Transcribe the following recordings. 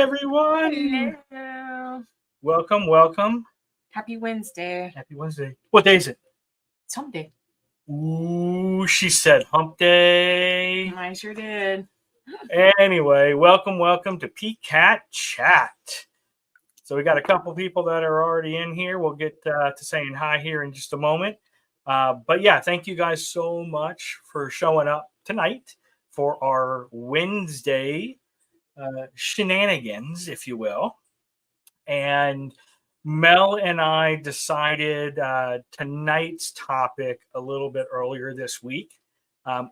everyone. Hello. Welcome. Happy Wednesday. Happy Wednesday. What day is it? It's hump day. Ooh, she said hump day. I sure did. Anyway, welcome to PKAT Chat. So we got a couple people that are already in here. We'll get to saying hi here in just a moment. But yeah, thank you guys so much for showing up tonight for our Wednesday shenanigans, if you will. And Mel and I decided tonight's topic a little bit earlier this week.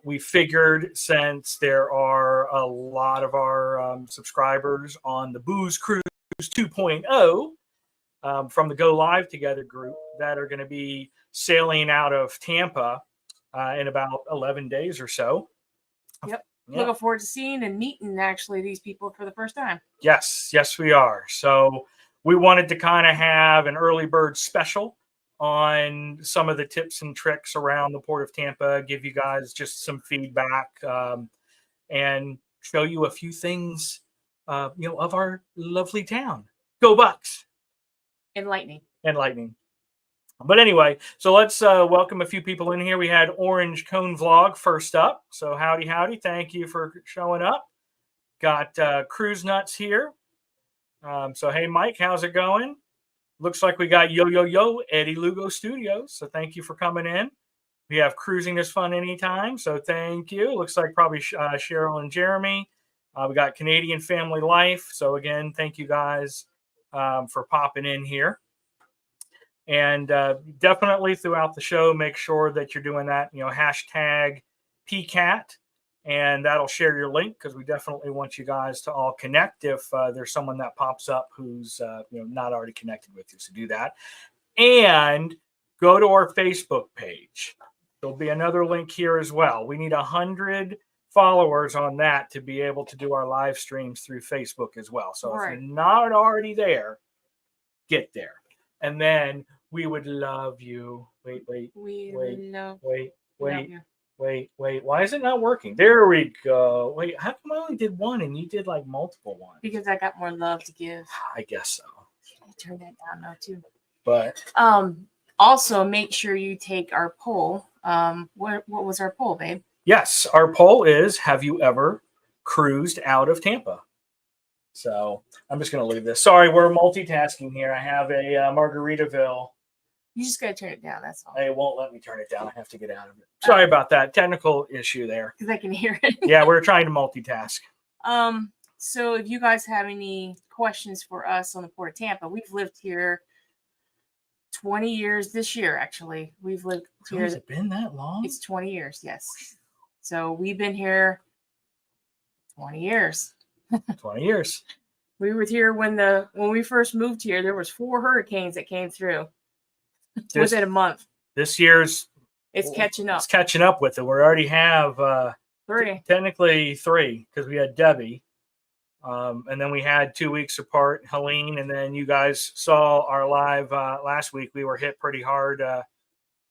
We figured since there are a lot of our subscribers on the Booze Cruise 2.0 from the Go Live Together group that are going to be sailing out of Tampa in about 11 days or so. Yep. Looking forward to seeing and meeting actually these people for the first time. Yes, we are. So we wanted to kind of have an early bird special on some of the tips and tricks around the Port of Tampa, give you guys just some feedback and show you a few things, of our lovely town. Go Bucks! Enlightening. But anyway, so let's welcome a few people in here. We had Orange Cone Vlog first up. So howdy. Thank you for showing up. Got Cruise Nuts here. So hey, Mike, how's it going? Looks like we got Yo Eddie Lugo Studios. So thank you for coming in. We have Cruising is Fun Anytime. So thank you. Looks like probably Cheryl and Jeremy. We got Canadian Family Life. So again, thank you guys for popping in here. And definitely throughout the show, make sure that you're doing that, hashtag PKAT, and that'll share your link because we definitely want you guys to all connect if there's someone that pops up who's not already connected with you. So do that. And go to our Facebook page. There'll be another link here as well. We need 100 followers on that to be able to do our live streams through Facebook as well. So if you're not already there, get there. And then we would love you. Wait. Why is it not working? There we go. Wait, how come I only did one and you did like multiple ones? Because I got more love to give. I guess so. I turn that down now too. But also make sure you take our poll. What was our poll, babe? Yes, our poll is: have you ever cruised out of Tampa? So I'm just going to leave this. Sorry, we're multitasking here. I have a Margaritaville. You just got to turn it down. That's all. It won't let me turn it down. I have to get out of it. Sorry about that. Technical issue there. Because I can hear it. Yeah, we're trying to multitask. So if you guys have any questions for us on the Port of Tampa, we've lived here 20 years this year, actually. We've lived here. Has it been that long? It's 20 years, yes. So we've been here 20 years. 20 years. We were here when we first moved here. There was 4 hurricanes that came through within a month. This year's catching up. It's catching up with it. We already have 3. Technically 3 because we had Debbie, and then we had 2 weeks apart Helene, and then you guys saw our live last week. We were hit pretty hard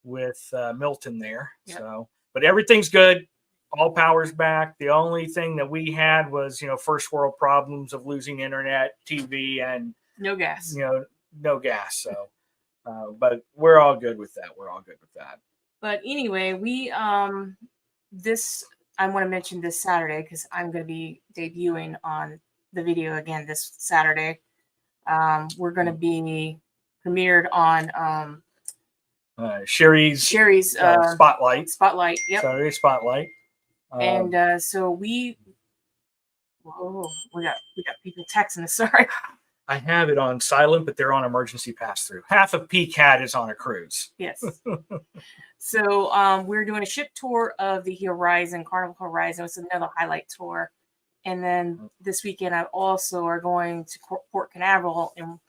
with Milton there. Yep. So, but everything's good. All power's back. The only thing that we had was, first world problems of losing internet, TV, and no gas. No gas. So, but we're all good with that. But anyway, we I want to mention this Saturday because I'm going to be debuting on the video again this Saturday. We're going to be premiered on Sherry's Spotlight. Yep. Saturday Spotlight. And so we got people texting us. Sorry. I have it on silent, but they're on emergency pass-through. Half of PKAT is on a cruise. Yes. So we're doing a ship tour of the Carnival Horizon. It's another highlight tour. And then this weekend, I also are going to Port Canaveral. And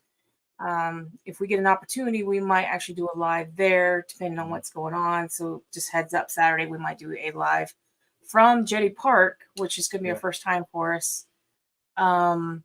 if we get an opportunity, we might actually do a live there, depending on what's going on. So just heads up, Saturday, we might do a live from Jetty Park, which is going to be a first time for us. And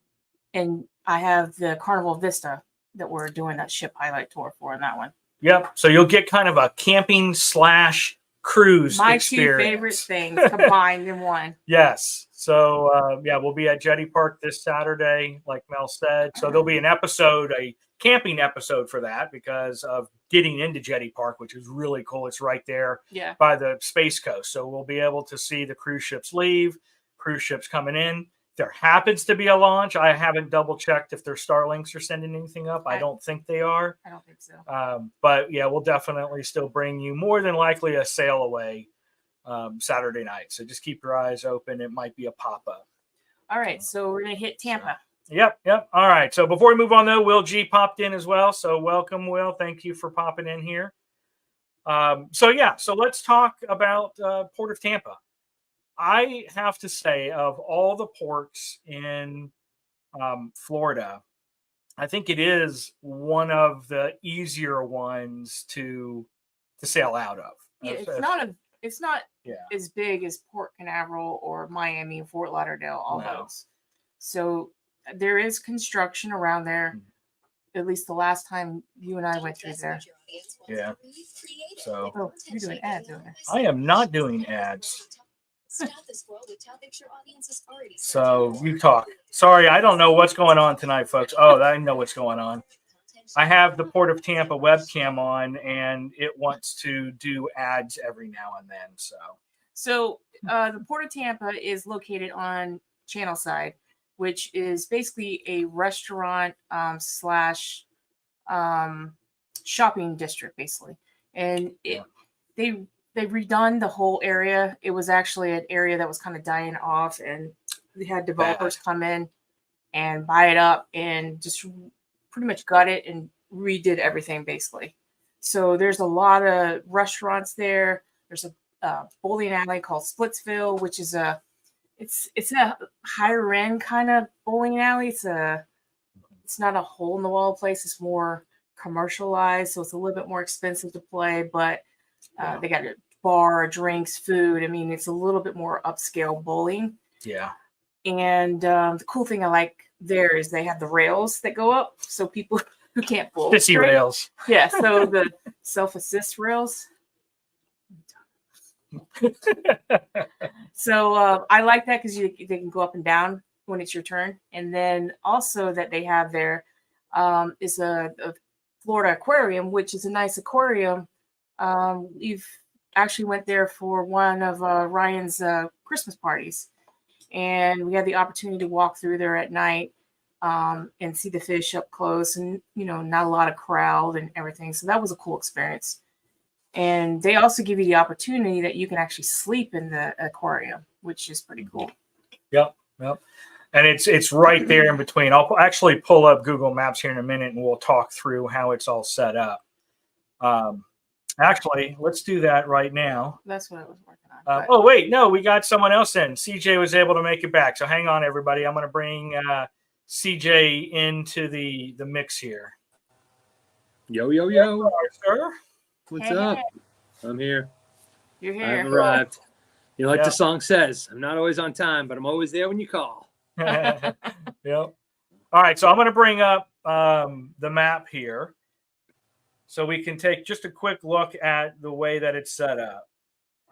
I have the Carnival Vista that we're doing that ship highlight tour for in that one. Yep. So you'll get kind of a camping / cruise My experience. 2 favorite things combined in one. Yes. So yeah, we'll be at Jetty Park this Saturday, like Mel said. So there'll be an episode, a camping episode for that because of getting into Jetty Park, which is really cool. It's right there by the Space Coast. So we'll be able to see the cruise ships leave, cruise ships coming in. There happens to be a launch. I haven't double checked if their Starlinks are sending anything up. I don't think they are. I don't think so. But yeah, we'll definitely still bring you more than likely a sail away Saturday night. So just keep your eyes open. It might be a pop-up. All right. So we're going to hit Tampa. Yep. All right. So before we move on, though, Will G popped in as well. So welcome, Will. Thank you for popping in here. So let's talk about Port of Tampa. I have to say, of all the ports in Florida, I think it is one of the easier ones to sail out of. Yeah, it's not as big as Port Canaveral or Miami and Fort Lauderdale, all those. So there is construction around there. At least the last time you and I went through there. Yeah. So you're doing ads over there. I am not doing ads. So you talk. Sorry, I don't know what's going on tonight, folks. Oh, I know what's going on. I have the Port of Tampa webcam on, and it wants to do ads every now and then. So the Port of Tampa is located on Channelside, which is basically a restaurant slash shopping district, basically. And they've redone the whole area. It was actually an area that was kind of dying off, and they had developers come in and buy it up and just pretty much gut it and redid everything, basically. So there's a lot of restaurants there. There's a bowling alley called Splitsville, which is it's a higher end kind of bowling alley. It's not a hole in the wall place. It's more commercialized, so it's a little bit more expensive to play, but they got a bar, drinks, food. I mean, it's a little bit more upscale bowling. Yeah. And the cool thing I like there is they have the rails that go up, so people who can't bowl. Pissy rails. Yeah, so the self-assist rails. So I like that because they can go up and down when it's your turn. And then also that they have there is a Florida Aquarium, which is a nice aquarium. We've actually went there for one of Ryan's Christmas parties, and we had the opportunity to walk through there at night and see the fish up close, and not a lot of crowd and everything. So that was a cool experience. And they also give you the opportunity that you can actually sleep in the aquarium, which is pretty cool. Yep. And it's right there in between. I'll actually pull up Google Maps here in a minute, and we'll talk through how it's all set up. Actually, let's do that right now. That's what I was working on. Oh, wait. No, we got someone else in. CJ was able to make it back. So hang on, everybody. I'm going to bring CJ into the mix here. Yo. Hello, sir. What's up? I'm here. You're here. I've arrived. The song says, I'm not always on time, but I'm always there when you call. Yep. All right. So I'm going to bring up the map here, so we can take just a quick look at the way that it's set up.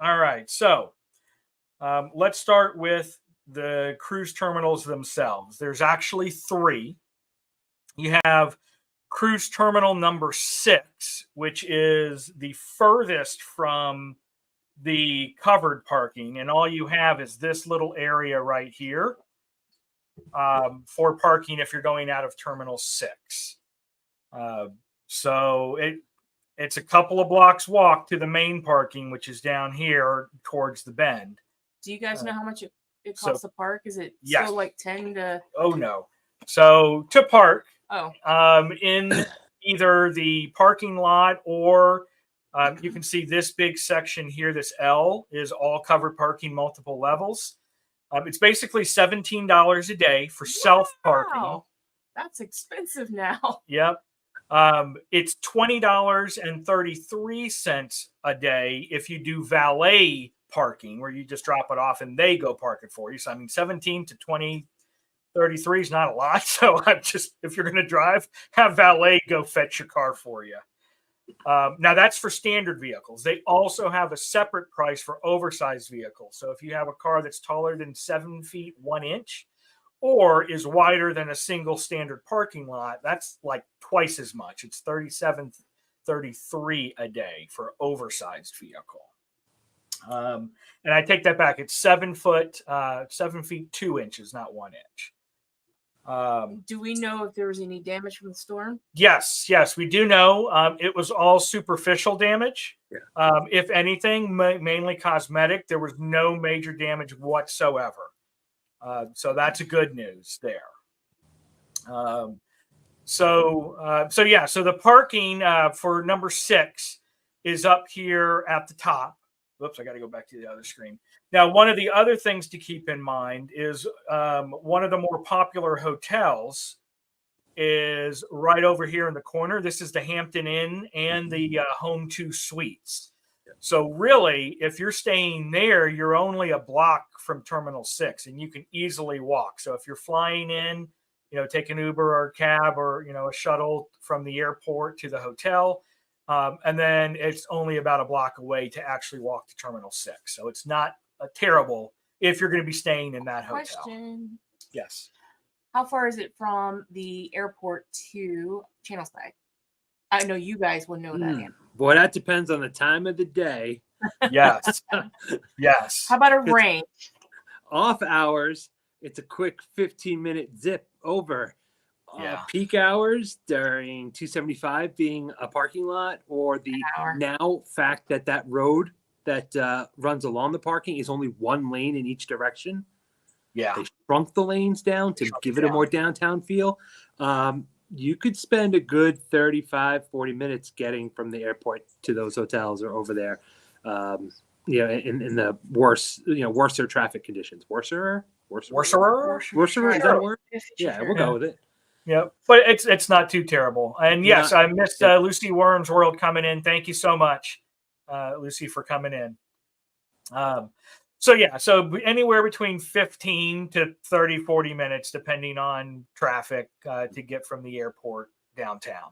All right. So let's start with the cruise terminals themselves. There's actually 3. You have cruise terminal number 6, which is the furthest from the covered parking. And all you have is this little area right here for parking if you're going out of terminal 6. So it's a couple of blocks walk to the main parking, which is down here towards the bend. Do you guys know how much it costs to park? Is it still like 10 to? Oh, no. So to park in either the parking lot or you can see this big section here, this L is all covered parking, multiple levels. It's basically $17 a day for self-parking. That's expensive now. Yep. It's $20.33 a day if you do valet parking, where you just drop it off and they go park it for you. So, I mean, 17 to 20, 33 is not a lot. So I'm just, if you're going to drive, have valet go fetch your car for you. Now that's for standard vehicles. They also have a separate price for oversized vehicles. So if you have a car that's taller than 7 feet 1 inch or is wider than a single standard parking lot, that's like twice as much. It's $37.33 a day for oversized vehicle. And I take that back. It's 7 feet 2 inches, not 1 inch. Do we know if there was any damage from the storm? Yes, we do know. It was all superficial damage. Yeah. If anything, mainly cosmetic. There was no major damage whatsoever. So that's a good news there. So the parking for number 6 is up here at the top. Whoops, I got to go back to the other screen. Now, one of the other things to keep in mind is one of the more popular hotels is right over here in the corner. This is the Hampton Inn and the Home 2 Suites. So really, if you're staying there, you're only a block from Terminal 6, and you can easily walk. So if you're flying in, take an Uber or a cab or, a shuttle from the airport to the hotel, and then it's only about a block away to actually walk to Terminal 6. So it's not terrible if you're going to be staying in that hotel. Question. Yes. How far is it from the airport to Channelside? I know you guys will know that answer. Boy, that depends on the time of the day. Yes. Yes. How about a range? Off hours, it's a quick 15-minute zip over. Yeah. Peak hours during 275 being a parking lot, or the now fact that road that runs along the parking is only one lane in each direction. Yeah. They shrunk the lanes down to give it a more downtown feel. You could spend a good 35-40 minutes getting from the airport to those hotels or over there. In the worser traffic conditions. Worser? Is that a word? Yeah, we'll go with it. Yeah, but it's not too terrible. And yes, I missed Lucy Worm's World coming in. Thank you so much, Lucy, for coming in. So anywhere between 15 to 30, 40 minutes, depending on traffic, to get from the airport downtown.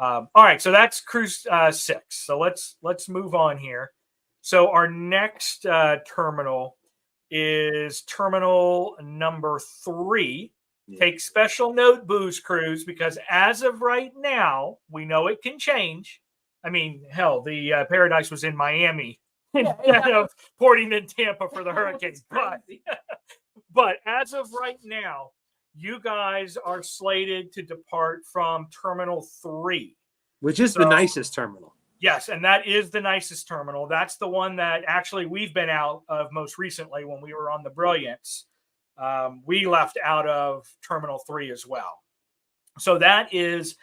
All right, so that's cruise 6. So let's move on here. So our next terminal is terminal number 3. Yeah. Take special note, Booze Cruise, because as of right now, we know it can change. I mean, hell, the Paradise was in Miami instead of porting in Tampa for the hurricane. But as of right now, you guys are slated to depart from Terminal 3. Which is the nicest terminal. Yes, and that is the nicest terminal. That's the one that actually we've been out of most recently when we were on the Brilliance. We left out of Terminal 3 as well. So that is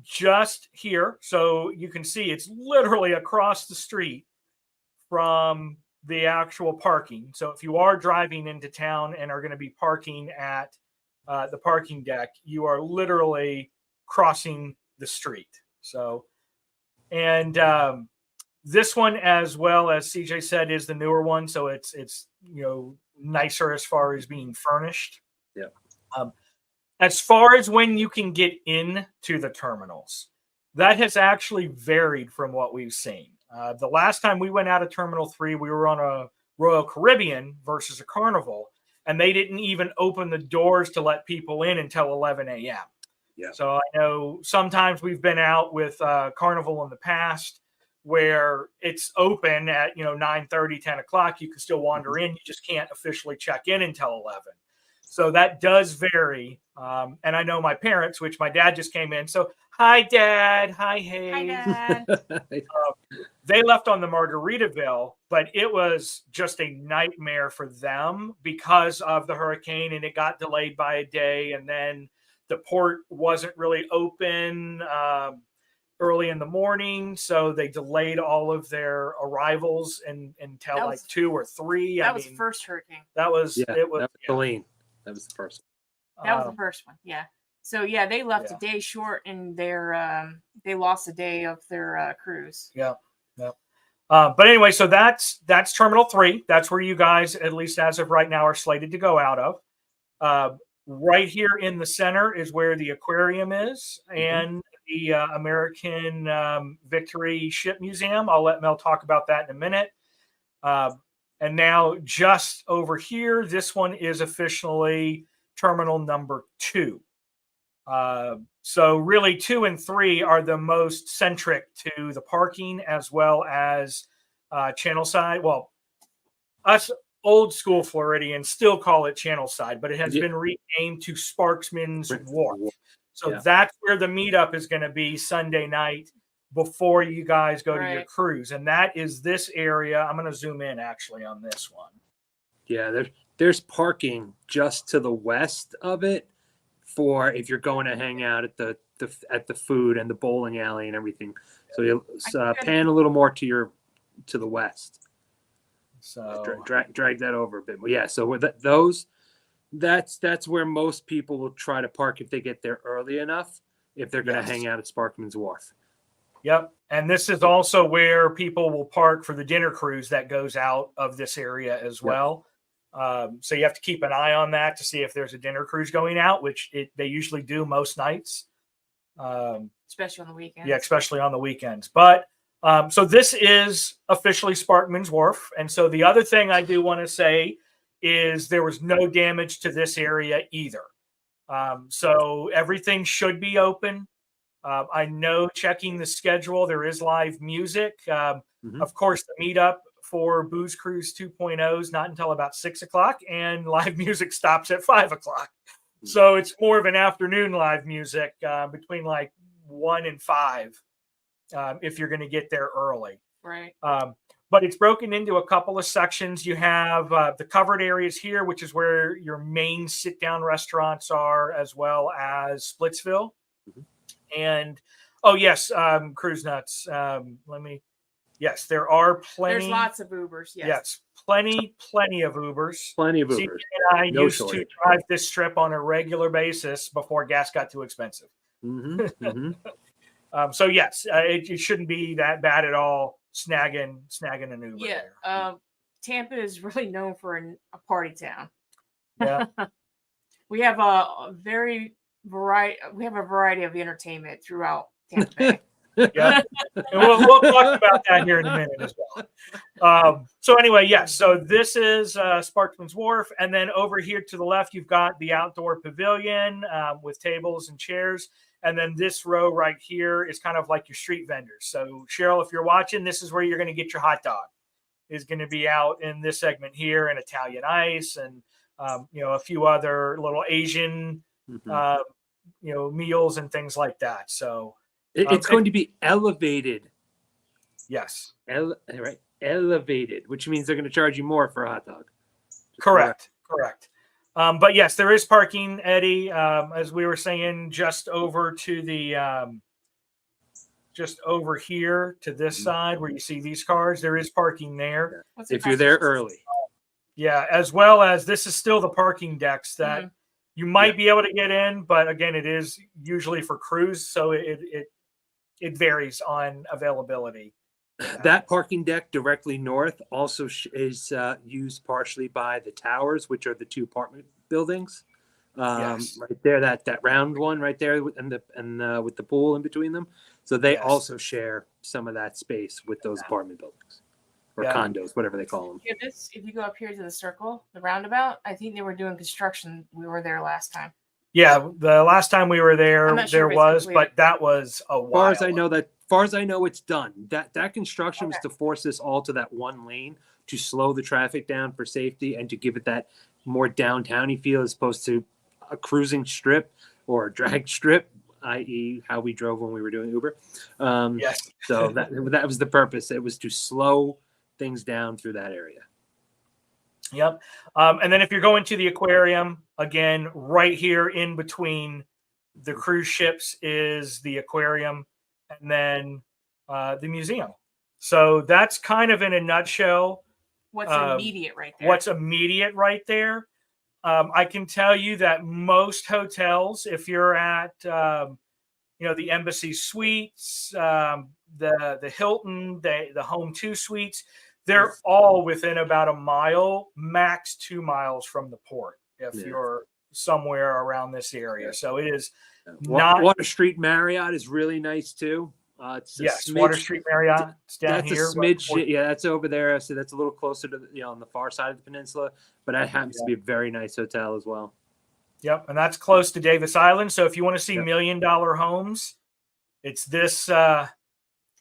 just here. So you can see it's literally across the street from the actual parking. So if you are driving into town and are going to be parking at the parking deck, you are literally crossing the street. So, and this one, as well as CJ said, is the newer one. So it's nicer as far as being furnished. Yeah. As far as when you can get into the terminals, that has actually varied from what we've seen. The last time we went out of Terminal 3, we were on a Royal Caribbean versus a Carnival, and they didn't even open the doors to let people in until 11 a.m. Yeah. So I know sometimes we've been out with Carnival in the past where it's open at 9:30, 10 o'clock. You can still wander in. You just can't officially check in until 11. So that does vary. And I know my parents, which my dad just came in. So hi, Dad. Hi, Hayes. Hi, Dad. They left on the Margaritaville, but it was just a nightmare for them because of the hurricane, and it got delayed by a day. And then the port wasn't really open early in the morning, so they delayed all of their arrivals until like 2 or 3. That was the first hurricane. That was Helene. That was the first one. That was the first one. Yeah. So they left a day short, and they lost a day of their cruise. Yeah. But anyway, so that's Terminal 3. That's where you guys, at least as of right now, are slated to go out of. Right here in the center is where the aquarium is, and the American Victory Ship Museum. I'll let Mel talk about that in a minute. And now just over here, this one is officially terminal number 2. So really 2 and 3 are the most centric to the parking as well as channel side. Well, us old school Floridians still call it channel side, but it has been renamed to Sparkman's Wharf. So that's where the meetup is going to be Sunday night before you guys go to your cruise. And that is this area. I'm going to zoom in actually on this one. Yeah, there's parking just to the west of it for if you're going to hang out at the food and the bowling alley and everything. So you'll pan a little more to the west. So drag that over a bit. But yeah, so with that's where most people will try to park if they get there early enough, if they're going to hang out at Sparkman's Wharf. Yep. And this is also where people will park for the dinner cruise that goes out of this area as well. So you have to keep an eye on that to see if there's a dinner cruise going out, which they usually do most nights. Especially on the weekends. Yeah, especially on the weekends. But so this is officially Sparkman's Wharf. And so the other thing I do want to say is there was no damage to this area either. So everything should be open. I know checking the schedule, there is live music. Of course, the meetup for Booze Cruise 2.0 is not until about 6 o'clock, and live music stops at 5 o'clock. So it's more of an afternoon live music between like 1 and 5 if you're going to get there early. Right. But it's broken into a couple of sections. You have the covered areas here, which is where your main sit-down restaurants are, as well as Splitsville. And Cruise Nuts. Yes, there are plenty. There's lots of Ubers. Yes, plenty of Ubers. Plenty of Ubers. See, I used to drive this strip on a regular basis before gas got too expensive. So yes, it shouldn't be that bad at all. Snagging an Uber. Yeah, Tampa is really known for a party town. Yeah, we have a variety of entertainment throughout Tampa Bay. Yeah, and we'll talk about that here in a minute as well. So anyway, yes. So this is Sparkman's Wharf, and then over here to the left, you've got the outdoor pavilion with tables and chairs, and then this row right here is kind of like your street vendors. So Cheryl, if you're watching, this is where you're going to get your hot dog. Is going to be out in this segment here, and Italian ice, and a few other little Asian meals and things like that. So. It's going to be elevated. Yes. Elevated, which means they're going to charge you more for a hot dog. Correct. But yes, there is parking, Eddie, as we were saying, just over to the just over here to this side where you see these cars. There is parking there. If you're there early. Yeah, as well as this is still the parking decks that you might be able to get in, but again, it is usually for cruise, so it varies on availability. That parking deck directly north also is used partially by the towers, which are the 2 apartment buildings. Right there, that round one right there, and with the pool in between them. So they also share some of that space with those apartment buildings or condos, whatever they call them. If you go up here to the circle, the roundabout, I think they were doing construction. We were there last time. Yeah, the last time we were there, but that was a while. Far as I know, it's done. That construction was to force this all to that one lane to slow the traffic down for safety and to give it that more downtowny feel as opposed to a cruising strip or a drag strip, i.e., how we drove when we were doing Uber. So that was the purpose. It was to slow things down through that area. Yep. And then if you're going to the aquarium, again, right here in between the cruise ships is the aquarium and then the museum. So that's kind of in a nutshell. What's immediate right there? What's immediate right there? I can tell you that most hotels, if you're at, the Embassy Suites, the Hilton, the Home 2 Suites, they're all within about a mile, max 2 miles from the port. If you're somewhere around this area. So it is not. Water Street Marriott is really nice too. It's Yes, smidge, Water Street Marriott. It's down that's here. a smidge. Yeah, that's over there. So that's a little closer to on the far side of the peninsula. But that happens to be a very nice hotel as well. Yep, and that's close to Davis Island. So if you want to see $1 million homes, it's this.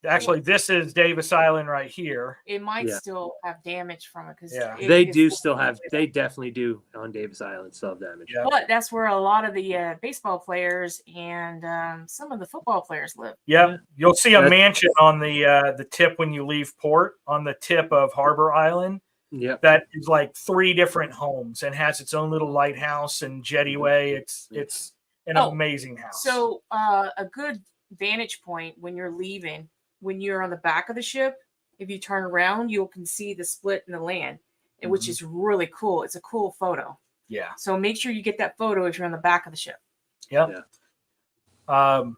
Actually, this is Davis Island right here. It might still have damage from it because they do still have. They definitely do on Davis Island still have damage. Yeah. But that's where a lot of the baseball players and some of the football players live. Yep, you'll see a mansion on the tip when you leave port on the tip of Harbor Island. Yeah, that is like 3 different homes and has its own little lighthouse and jettyway. It's an amazing house. So a good vantage point when you're leaving. When you're on the back of the ship, if you turn around, you can see the split in the land, which is really cool. It's a cool photo. Yeah. So make sure you get that photo if you're on the back of the ship. Yep. Yeah. All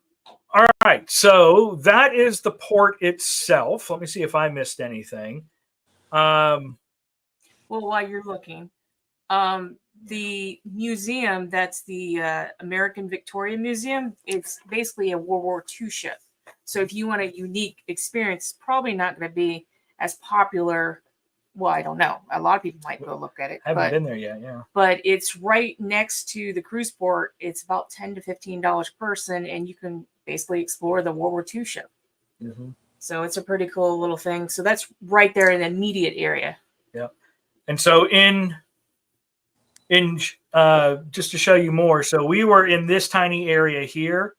right. So that is the port itself. Let me see if I missed anything. Well, while you're looking, the museum, that's the American Victoria Museum. It's basically a World War II ship. So if you want a unique experience, it's probably not going to be as popular. Well, I don't know. A lot of people might go look at it. I haven't been there yet, yeah. But it's right next to the cruise port. It's about $10 to $15 per person, and you can basically explore the World War II ship. Mm-hmm. So it's a pretty cool little thing. So that's right there in the immediate area. Yeah. And so in just to show you more, so we were in this tiny area here.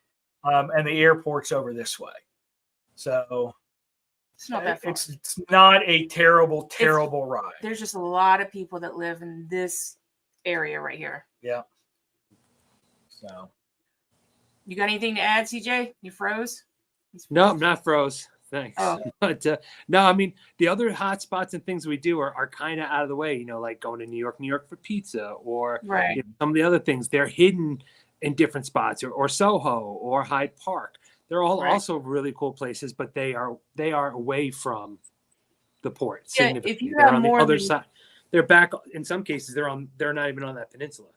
And the airport's over this way. So it's not that far. It's not a terrible ride. There's just a lot of people that live in this area right here. Yeah. So you got anything to add, CJ? You froze? No, I'm not froze. Thanks. Oh. But no, I mean, the other hot spots and things we do are kind of out of the way, like going to New York for pizza or some of the other things. They're hidden in different spots or Soho or Hyde Park. They're all also really cool places, but they are away from the port. Yeah, if you have more other side, they're back in some cases. They're not even on that peninsula.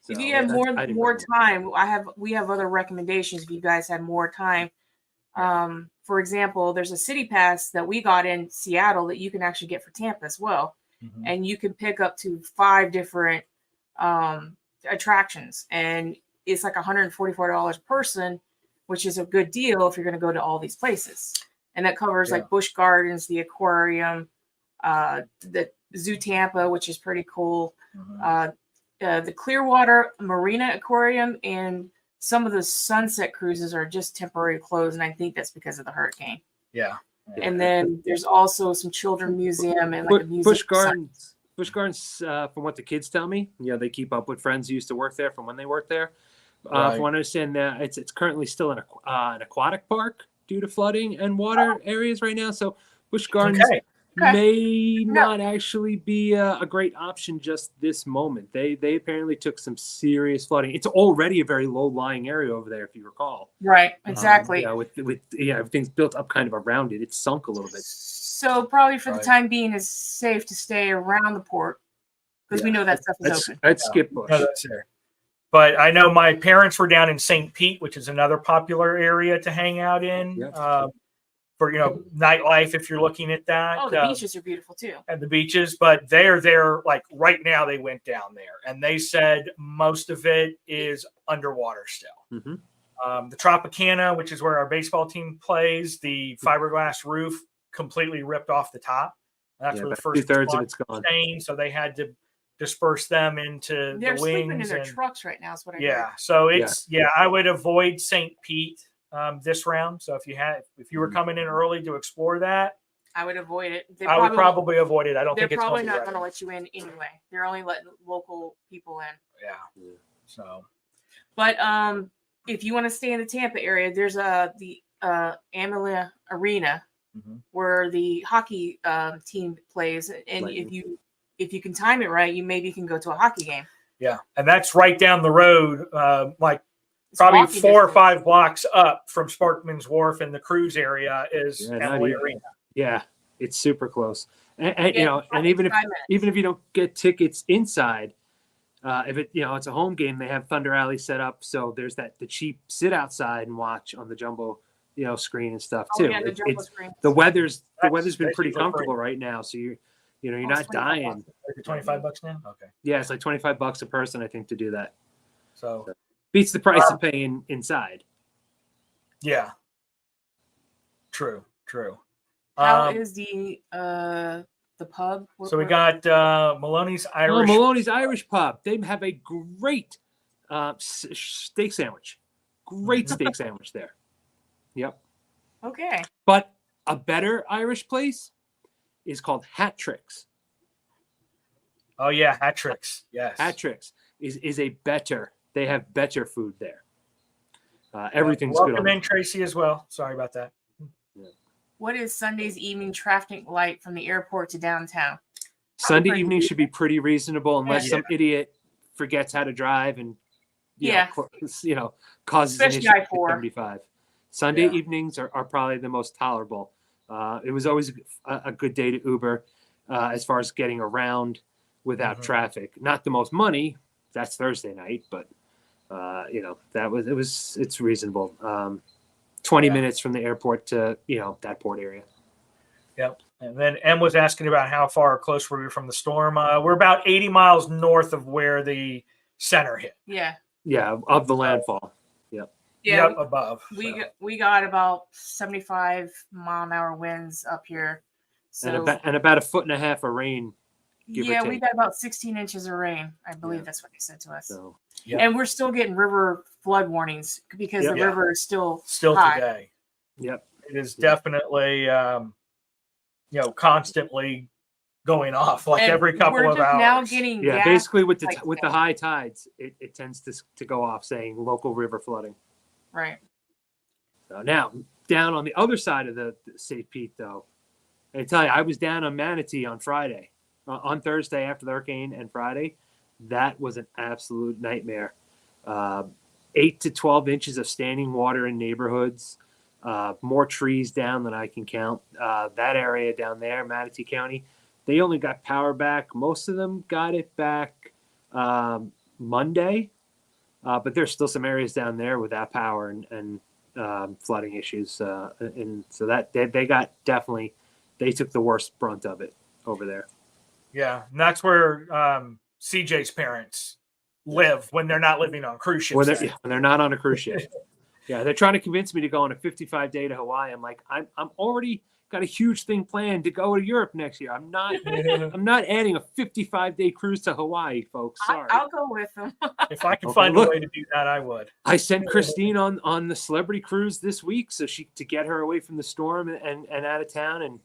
So, if you have more time, we have other recommendations. If you guys had more time, for example, there's a city pass that we got in Seattle that you can actually get for Tampa as well, and you can pick up to 5 different attractions, and it's like $144 a person, which is a good deal if you're going to go to all these places. And that covers like Busch Gardens, the aquarium, the Zoo Tampa, which is pretty cool, the Clearwater Marina Aquarium, and some of the sunset cruises are just temporary closed, and I think that's because of the hurricane. Yeah. And then there's also some children's museum and like a museum. Busch Gardens, from what the kids tell me, they keep up with friends who used to work there from when they worked there. From what I understand, it's currently still an aquatic park due to flooding and water areas right now. So Busch Gardens may not actually be a great option just this moment. They apparently took some serious flooding. It's already a very low-lying area over there, if you recall. Right, exactly. With everything's built up kind of around it. It's sunk a little bit. So probably for the time being, it's safe to stay around the port because we know that stuff is open. I'd skip Busch. No, that's there. But I know my parents were down in St. Pete, which is another popular area to hang out in for nightlife. If you're looking at that, the beaches are beautiful too, and the beaches. But they're there like right now. They went down there, and they said most of it is underwater still. The Tropicana, which is where our baseball team plays, the fiberglass roof completely ripped off the top. That's where the first 2/3 of it's gone. So they had to disperse them into they're the wings. sleeping in their trucks right now is what I heard. So it's I would avoid St. Pete this round. So if you were coming in early to explore that, I would avoid it. I would probably avoid it. I don't think it's probably not going to let you in anyway. They're only letting local people in. So but if you want to stay in the Tampa area, there's the Amalie Arena where the hockey team plays, and if you can time it right, you maybe can go to a hockey game. Yeah, and that's right down the road, like probably 4 or 5 blocks up from Sparkman Wharf, and the cruise area is Amalie Arena. Yeah, it's super close, and even if you don't get tickets inside, If it's a home game, they have Thunder Alley set up, so there's the cheap sit outside and watch on the jumbo, screen and stuff too. Yeah, the jumbo screen. The weather's been That's pretty usually comfortable right now, so you're not dying. $25 now. Okay. Yeah, it's like $25 a person, I think, to do that. So beats the price of paying inside. Yeah. True. How is the pub? So we got Maloney's Irish. Maloney's Irish Pub. They have a great steak sandwich. Great steak sandwich there. Yep. Okay. But a better Irish place is called Hat Tricks. Oh yeah, Hat Tricks. Yes. Hat Tricks is a better. They have better food there. Everything's Welcome good. Welcome in, Tracy, as well. Sorry about that. What is Sunday's evening traffic like from the airport to downtown? Sunday evening should be pretty reasonable unless some idiot forgets how to drive and causes an issue at 75. Sunday evenings are probably the most tolerable. It was always a good day to Uber as far as getting around without traffic. Not the most money. That's Thursday night, but it's reasonable. 20 minutes from the airport to that port area. Yep. And then M was asking about how far or close were we from the storm. We're about 80 miles north of where the center hit. Yeah. Yeah, of the landfall. Yep. Yeah. Yep, above. We got about 75-mile-an-hour winds up here. So and about a foot and a half of rain. We got about 16 inches of rain. I believe that's what they said to us. So, and we're still getting river flood warnings because the river is still high. Today. Yep. It is definitely constantly going off like every couple of hours. Now getting basically with the high tides, it tends to go off saying local river flooding. Right. So now down on the other side of the St. Pete, though, I tell you, I was down on Manatee on Friday. On Thursday after the hurricane and Friday, that was an absolute nightmare. 8 to 12 inches of standing water in neighborhoods, more trees down than I can count. That area down there, Manatee County, they only got power back. Most of them got it back Monday, but there's still some areas down there without power and flooding issues. And so that they took the worst brunt of it over there. Yeah, and that's where CJ's parents live when they're not living on cruise ships. When they're not on a cruise ship. Yeah, they're trying to convince me to go on a 55-day to Hawaii. I'm like, I'm already got a huge thing planned to go to Europe next year. I'm not adding a 55-day cruise to Hawaii, folks. Sorry. I'll go with them. If I can find a way to do that, I would. I sent Christine on the celebrity cruise this week to get her away from the storm and out of town. And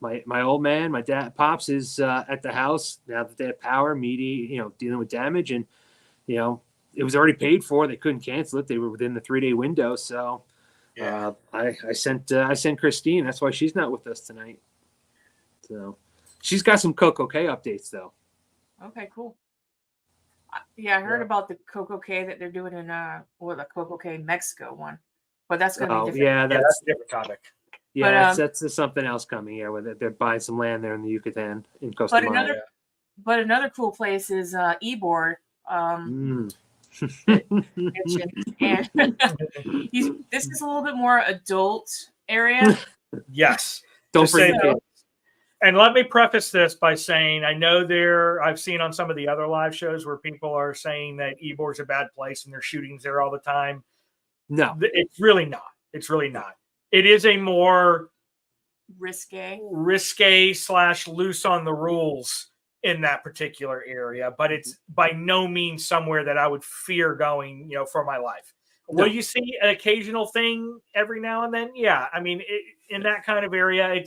my old man, my dad, Pops is at the house now that they have power, dealing with damage. And, it was already paid for. They couldn't cancel it. They were within the 3-day window. So I sent Christine. That's why she's not with us tonight. So she's got some Coco K updates, though. Okay, cool. I heard about the Coco K that they're doing in the Coco K Mexico one. But that's going to be different. Yeah, that's a different topic. Yeah, that's something else coming. Yeah, where they're buying some land there in the Yucatan in Costa Rica. But another cool place is Ybor. And this is a little bit more adult area. Yes. Don't forget. And let me preface this by saying I know I've seen on some of the other live shows where people are saying that Ybor's a bad place and there's shootings there all the time. No, it's really not. It's really not. It is a more risque / loose on the rules in that particular area, but it's by no means somewhere that I would fear going, for my life. No. Will you see an occasional thing every now and then? Yeah. I mean, in that kind of area,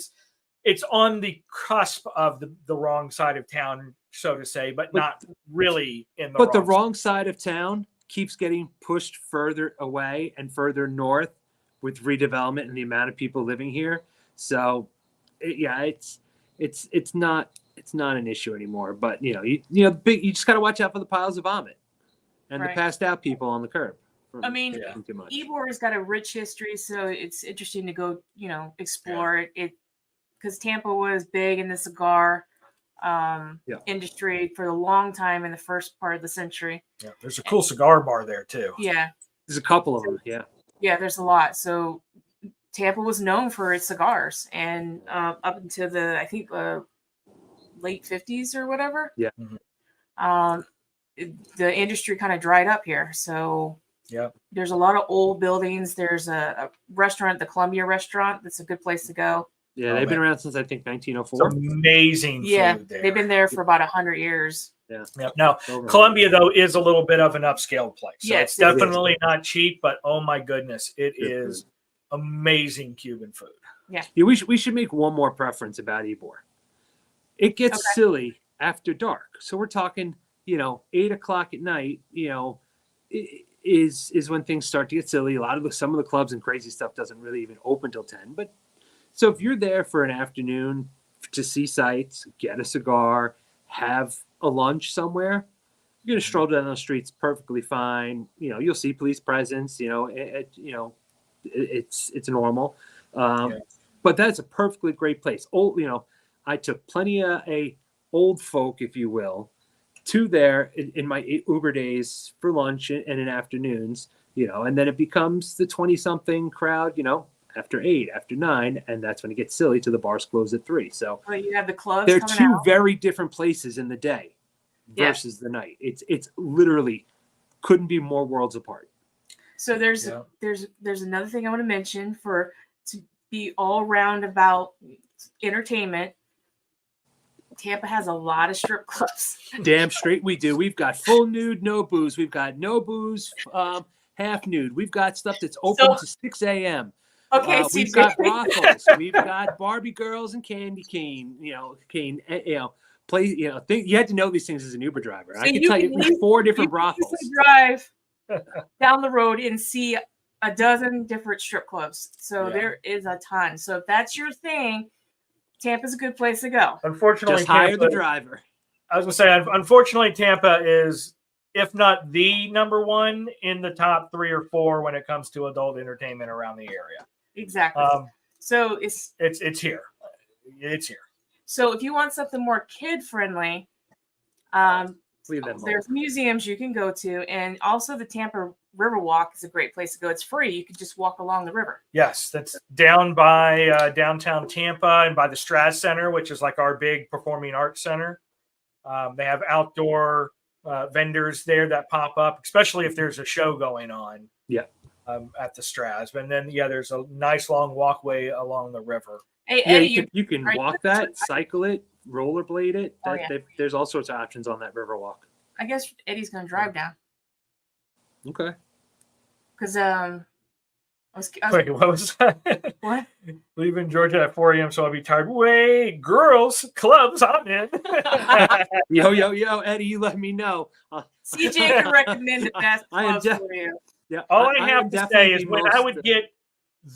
it's on the cusp of the wrong side of town, so to say, but not really in the But the wrong side of town keeps getting pushed further away and further north with redevelopment and the amount of people living here. So it's not an issue anymore, but you just got to watch out for the piles of vomit and the passed out people on the curb. Ybor has got a rich history, so it's interesting to go, explore it because Tampa was big in the cigar. industry for a long time in the first part of the century. Yeah, there's a cool cigar bar there too. Yeah. There's a couple of them. Yeah. Yeah, there's a lot. So Tampa was known for its cigars, and up until the, I think, late 50s or whatever. Yeah. The industry kind of dried up here. So there's a lot of old buildings. There's a restaurant, the Columbia Restaurant. That's a good place to go. Yeah, they've been around since I think 1904. It's amazing food there. They've been there for about 100 years. Yeah. Yep. Now, Columbia, though, is a little bit of an upscale place. So Yes, it's definitely not cheap, but oh my goodness, it is amazing Cuban food. Yeah. We should make one more preference about Ybor. It gets silly after dark. So we're talking, 8 o'clock at night, is when things start to get silly. Some of the clubs and crazy stuff doesn't really even open till 10. But so if you're there for an afternoon to see sights, get a cigar, have a lunch somewhere, you're gonna stroll down the streets perfectly fine. You'll see police presence. It's normal. But that's a perfectly great place. I took plenty of old folk, if you will, to there in my Uber days for lunch and in afternoons. And then it becomes the 20-something crowd. After 8, after 9, and that's when it gets silly till the bars close at 3. So you have the clubs. They're two very different places in the day versus the night. It's literally couldn't be more worlds apart. So there's another thing I want to mention to be all round about entertainment. Tampa has a lot of strip clubs. Damn straight we do. We've got full nude, no booze. We've got no booze, half nude. We've got stuff that's open to 6 a.m. Okay, we've got brothels. We've got Barbie girls and candy cane. Play. You had to know these things as an Uber driver. I can tell you 4 different brothels. Drive down the road and see a dozen different strip clubs. So there is a ton. So if that's your thing, Tampa's a good place to go. Unfortunately, just hire the driver. I was gonna say, unfortunately, Tampa is, if not the number one, in the top 3 or 4 when it comes to adult entertainment around the area. Exactly. So it's here. It's here. So if you want something more kid friendly, there's museums you can go to, and also the Tampa Riverwalk is a great place to go. It's free. You can just walk along the river. Yes, that's down by downtown Tampa and by the Straz Center, which is like our big performing arts center. They have outdoor vendors there that pop up, especially if there's a show going on. Yeah. At the Straz. And then, there's a nice long walkway along the river. Hey, Eddie, you can walk that, cycle it, rollerblade it. There's all sorts of options on that Riverwalk. I guess Eddie's going to drive down. Okay. Because wait, what was that? What? Leaving Georgia at 4 a.m. so I'll be tired. Wait, girls, clubs, I'm in. Yo, Eddie, you let me know. CJ can recommend the best clubs for you. Yeah, all I have to say is when I would get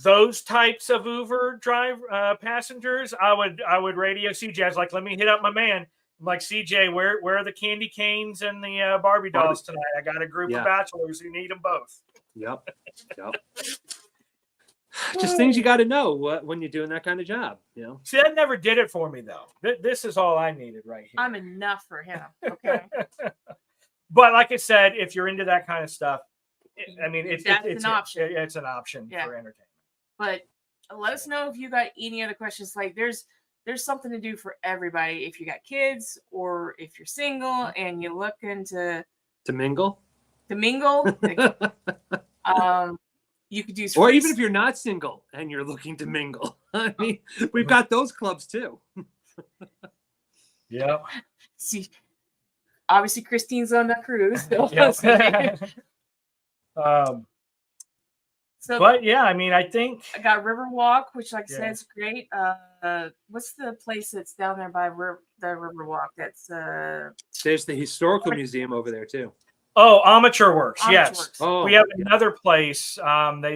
those types of Uber drive passengers, I would radio CJ. I was like, let me hit up my man. I'm like, CJ, where are the candy canes and the Barbie dolls tonight? I got a group of bachelors who need them both. Yep. Just things you got to know when you're doing that kind of job. See, that never did it for me though. This is all I needed right here. I'm enough for him. Okay. But like I said, if you're into that kind of stuff, it's an option. It's an option for entertainment. But let us know if you got any other questions. Like there's something to do for everybody. If you got kids or if you're single and you're looking to mingle, you could do. Or even if you're not single and you're looking to mingle, we've got those clubs too. Yeah. See, obviously Christine's on the cruise. So but I think I got Riverwalk, which like I said is great. What's the place that's down there by the Riverwalk? That's there's the historical museum over there too. Oh, Amateur Works. Yes. Oh, we have another place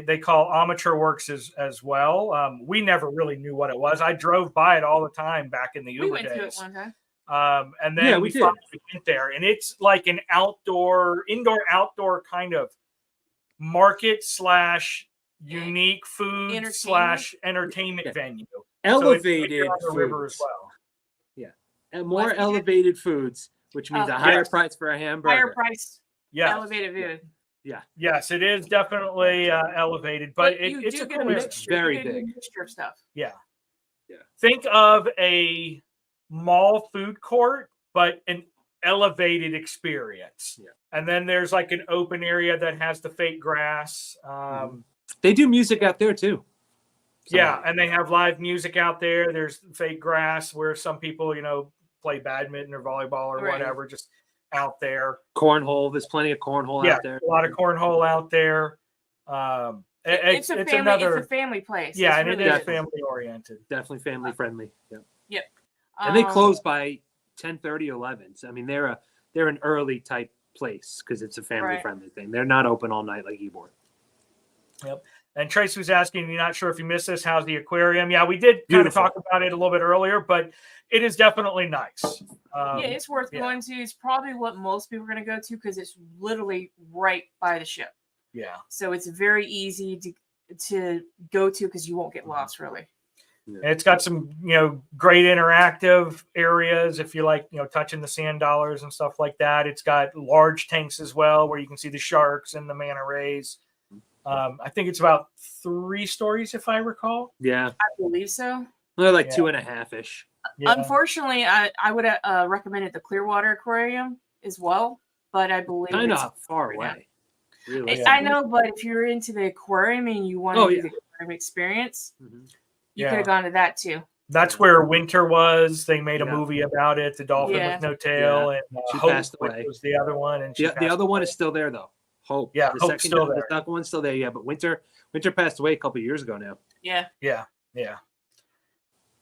they call Amateur Works as well. We never really knew what it was. I drove by it all the time back in the Uber days. We went to it one time. And then we finally went there, and it's like an indoor-outdoor kind of market / unique food / entertainment venue. Elevated so it's right on the river as well. Yeah. and more What's that? elevated foods, which means a higher price for a hamburger. Higher price, Yeah. elevated food. Yeah. Yes, it is definitely elevated, but it's do a get cool a area. mixture. Very you get big. A mixture of stuff. Yeah. Yeah. Think of a mall food court, but an elevated experience. Yeah. And then there's like an open area that has the fake grass. They do music out there too. Yeah, and they have live music out there. There's fake grass where some people, play badminton or volleyball or whatever, just out there. Cornhole. There's plenty of cornhole out there. A lot of cornhole out there. It's a family place. Yeah, It's and really it is is. family oriented. Definitely family friendly. Yeah. Yep. And they close by 10:30, 11. So, I mean, they're an early type place because it's a family friendly thing. They're not open all night like Ybor. Yep. And Tracy was asking, you're not sure if you missed this, how's the aquarium? Yeah, we did kind of talk about it a little bit earlier, but it is definitely nice. It's worth going to. It's probably what most people are going to go to because it's literally right by the ship. Yeah. So it's very easy to go to because you won't get lost really. Yeah. It's got some, great interactive areas if you like, touching the sand dollars and stuff like that. It's got large tanks as well where you can see the sharks and the manta rays. I think it's about 3 stories, if I recall. Yeah, I believe so. They're like 2.5-ish. Yeah. Unfortunately, I would recommend the Clearwater Aquarium as well, but I believe kind of far away. Really, I know, but if you're into the aquarium and you want to do the aquarium experience, you could have gone to that too. That's where Winter was. They made a movie about it. The Dolphin with No Tail, and she Hope passed away. Was the other one, and the other one is still there though. Hope. Yeah, the Hope's still there. The second one's still there. Yeah, but Winter passed away a couple of years ago now. Yeah.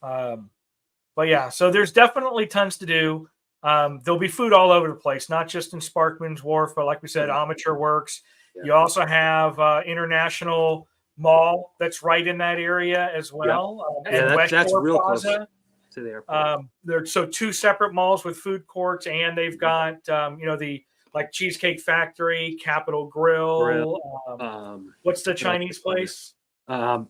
But yeah, so there's definitely tons to do. There'll be food all over the place, not just in Sparkman Wharf, but like we said, Amateur Works. Yeah. You also have International Mall that's right in that area as well. That's real Plaza. Close to the airport. There's 2 separate malls with food courts, and they've got the like Cheesecake Factory, Capitol Grill. What's the Chinese place? I'm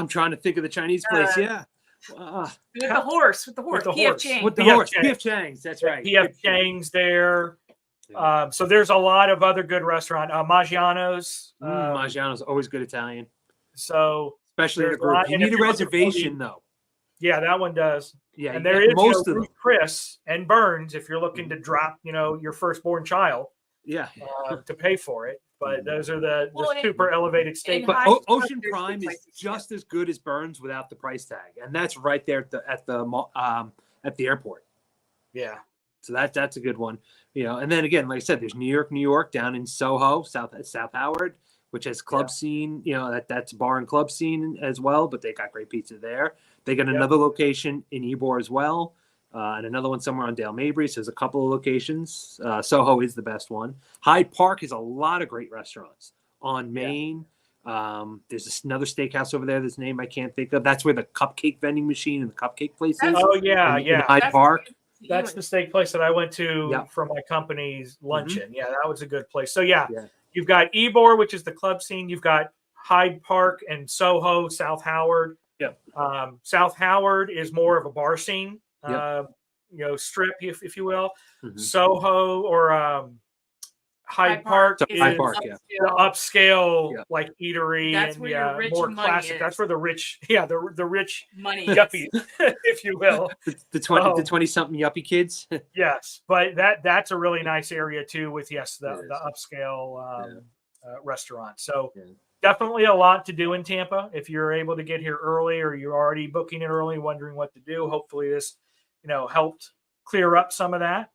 trying to think of the Chinese place. Yeah. With the horse. PF Chang's. That's right. PF Chang's there. So there's a lot of other good restaurants. Maggiano's. Maggiano's always good Italian. So especially in a group. You need a reservation though. Yeah, that one does. Yeah, and there is most of Chris and Burns if you're looking to drop, your firstborn child. Yeah. To pay for it. But those are the super elevated steak. But Ocean Prime is just as good as Burns without the price tag, and that's right there at the airport. Yeah. So that's a good one, And then again, like I said, there's New York down in Soho, South Howard, which has club scene. That's bar and club scene as well. But they got great pizza there. They got another location in Ybor as well. And another one somewhere on Dale Mabry. So there's a couple of locations. Soho is the best one. Hyde Park has a lot of great restaurants on Main. There's another steakhouse over there. This name I can't think of. That's where the cupcake vending machine and the cupcake place is. In Hyde Park. That's the steak place that I went to for my company's luncheon. Yeah, that was a good place. So you've got Ybor, which is the club scene. You've got Hyde Park and Soho, South Howard. South Howard is more of a bar scene. Strip, if you will. Soho or Hyde Park is the upscale like eatery. That's where your rich more money classic. is. That's where the rich, the rich money yuppies, if you will. the 20-something yuppie kids. Yes, but that's a really nice area too with the upscale restaurant. So definitely a lot to do in Tampa. If you're able to get here early or you're already booking it early, wondering what to do, hopefully this helped clear up some of that.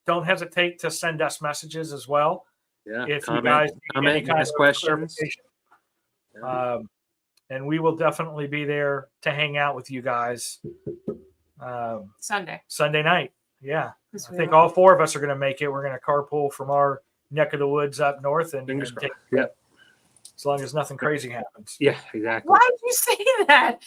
Don't hesitate to send us messages as well. If you guys need any kind of questions. And we will definitely be there to hang out with you guys. Sunday night. Yeah. I think all 4 of us are going to make it. We're going to carpool from our neck of the woods up north and take as long as nothing crazy happens. Yeah, exactly. Why did you say that?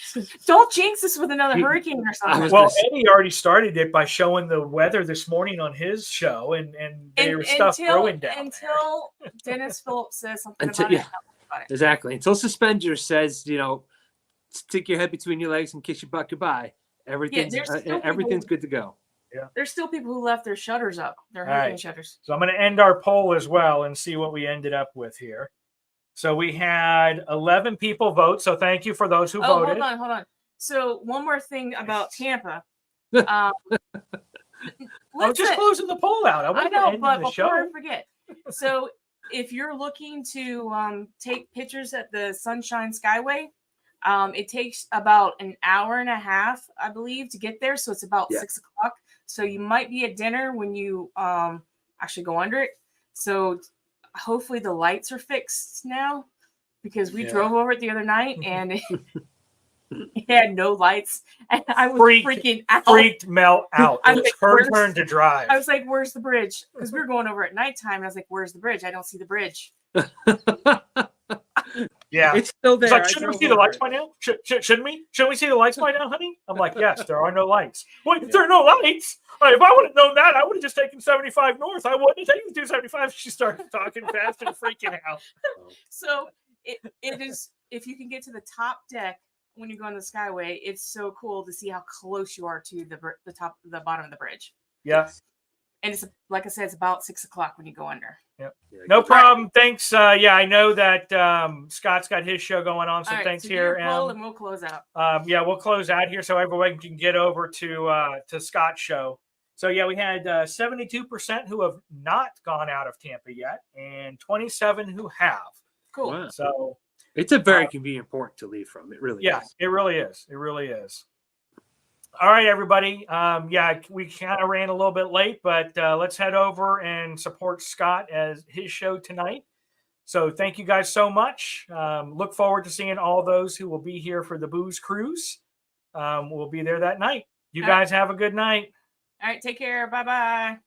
Don't jinx us with another hurricane or something. Well, Eddie already started it by showing the weather this morning on his show, and there was stuff throwing down. Until Dennis Phillips says something about it. Exactly. Until Suspender says, stick your head between your legs and kiss your butt goodbye. Everything's there's still everything's people- good to go. There's still people who left their shutters up. Their All right. hurricane shutters. So I'm going to end our poll as well and see what we ended up with here. So we had 11 people vote. So thank you for those who voted. Hold on. So one more thing about Tampa. I was just closing the poll out. I wasn't know, ending but the before show. I forget. So if you're looking to take pictures at the Sunshine Skyway, it takes about an hour and a half, I believe, to get there. So it's about 6 o'clock. So you might be at dinner when you actually go under it. So hopefully the lights are fixed now, because we drove over it the other night and it had no lights. And I was freaking out. Freaked Mel out. I It was was like, her "Where's-" turn to drive. I was like, "Where's the bridge?" Because we were going over at nighttime. And I was like, "Where's the bridge? I don't see the bridge." Yeah. It's still there. It's like, I shouldn't we drove see the over lights it. by now? Shouldn't we? Shouldn't we see the lights by now, honey? I'm like, yes, there are no lights. Wait, there are no lights? If I would have known that, I would have just taken 75 north. I wouldn't have taken 275. She started talking fast and freaking out. So it is, if you can get to the top deck when you go on the Skyway, it's so cool to see how close you are to the bottom of the bridge. Yeah. And it's, like I said, it's about 6 o'clock when you go under. Yep. No problem. Thanks. I know that Scott's got his show going on, so thanks here. And we'll close out. We'll close out here so everyone can get over to Scott's show. So we had 72% who have not gone out of Tampa yet, and 27 who have. Cool. Wow. So It's a very convenient port to leave from. It really is. It really is. It really is. All right, everybody. We kind of ran a little bit late, but let's head over and support Scott as his show tonight. So thank you guys so much. Look forward to seeing all those who will be here for the Booze Cruise. We'll be there that night. You guys have a good night. All right, take care. Bye-bye.